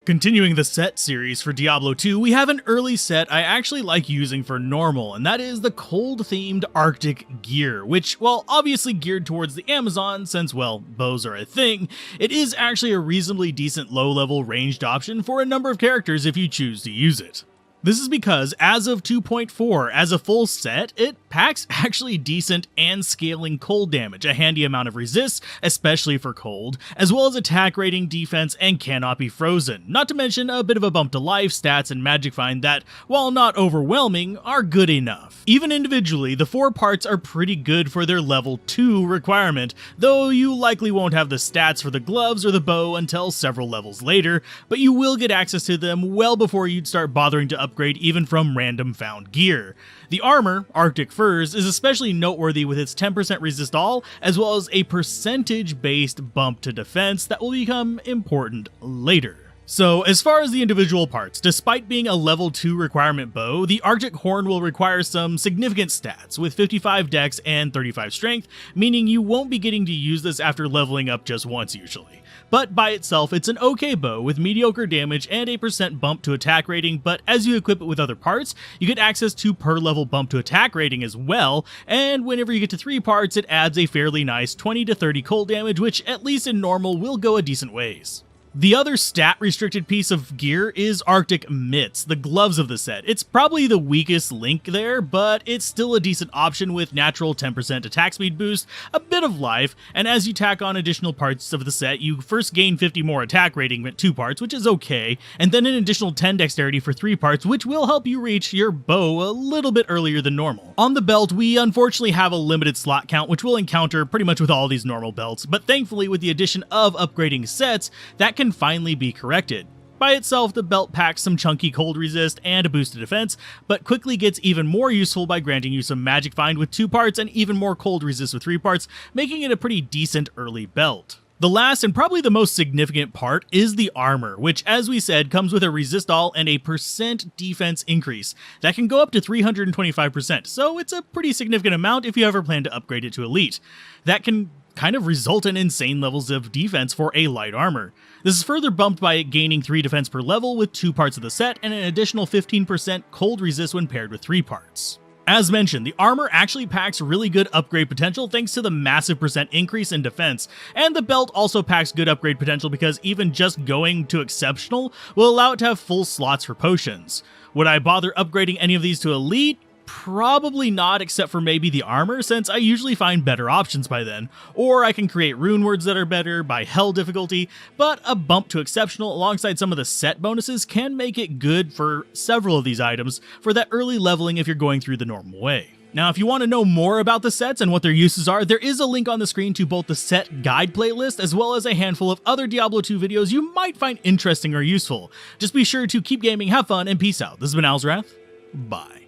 Continuing the set series for Diablo 2, we have an early set I actually like using for normal, and that is the cold-themed Arctic gear, which, while obviously geared towards the Amazon since, well, bows are a thing, it is actually a reasonably decent low-level ranged option for a number of characters if you choose to use it. This is because, as of 2.4, as a full set, it packs actually decent and scaling cold damage, a handy amount of resist, especially for cold, as well as attack rating, defense, and cannot be frozen, not to mention a bit of a bump to life, stats, and magic find that, while not overwhelming, are good enough. Even individually, the 4 parts are pretty good for their level 2 requirement, though you likely won't have the stats for the gloves or the bow until several levels later, but you will get access to them well before you'd start bothering to upgrade even from random found gear. The armor, Arctic Furs, is especially noteworthy with its 10% resist all, as well as a percentage-based bump to defense that will become important later. So, as far as the individual parts, despite being a level 2 requirement bow, the Arctic Horn will require some significant stats, with 55 dex and 35 strength, meaning you won't be getting to use this after leveling up just once usually. But by itself, it's an okay bow with mediocre damage and a percent bump to attack rating, but as you equip it with other parts, you get access to per level bump to attack rating as well, and whenever you get to 3 parts, it adds a fairly nice 20 to 30 cold damage, which at least in normal will go a decent ways. The other stat-restricted piece of gear is Arctic Mitts, the gloves of the set. It's probably the weakest link there, but it's still a decent option with natural 10% attack speed boost, a bit of life, and as you tack on additional parts of the set, you first gain 50 more attack rating at 2 parts, which is okay, and then an additional 10 dexterity for 3 parts, which will help you reach your bow a little bit earlier than normal. On the belt, we unfortunately have a limited slot count, which we'll encounter pretty much with all these normal belts, but thankfully with the addition of upgrading sets, that can finally be corrected. By itself, the belt packs some chunky cold resist and a boost to defense, but quickly gets even more useful by granting you some magic find with 2 parts and even more cold resist with 3 parts, making it a pretty decent early belt. The last and probably the most significant part is the armor, which as we said comes with a resist all and a percent defense increase that can go up to 325%, so it's a pretty significant amount if you ever plan to upgrade it to elite. That can kind of result in insane levels of defense for a light armor. This is further bumped by it gaining 3 defense per level with 2 parts of the set and an additional 15% cold resist when paired with 3 parts. As mentioned, the armor actually packs really good upgrade potential thanks to the massive percent increase in defense, and the belt also packs good upgrade potential because even just going to exceptional will allow it to have full slots for potions. Would I bother upgrading any of these to elite? Probably not, except for maybe the armor, since I usually find better options by then, or I can create rune words that are better by hell difficulty, but a bump to exceptional alongside some of the set bonuses can make it good for several of these items for that early leveling if you're going through the normal way. Now, if you want to know more about the sets and what their uses are, there is a link on the screen to both the set guide playlist as well as a handful of other Diablo 2 videos you might find interesting or useful. Just be sure to keep gaming, have fun, and peace out. This has been Alzorath. Bye.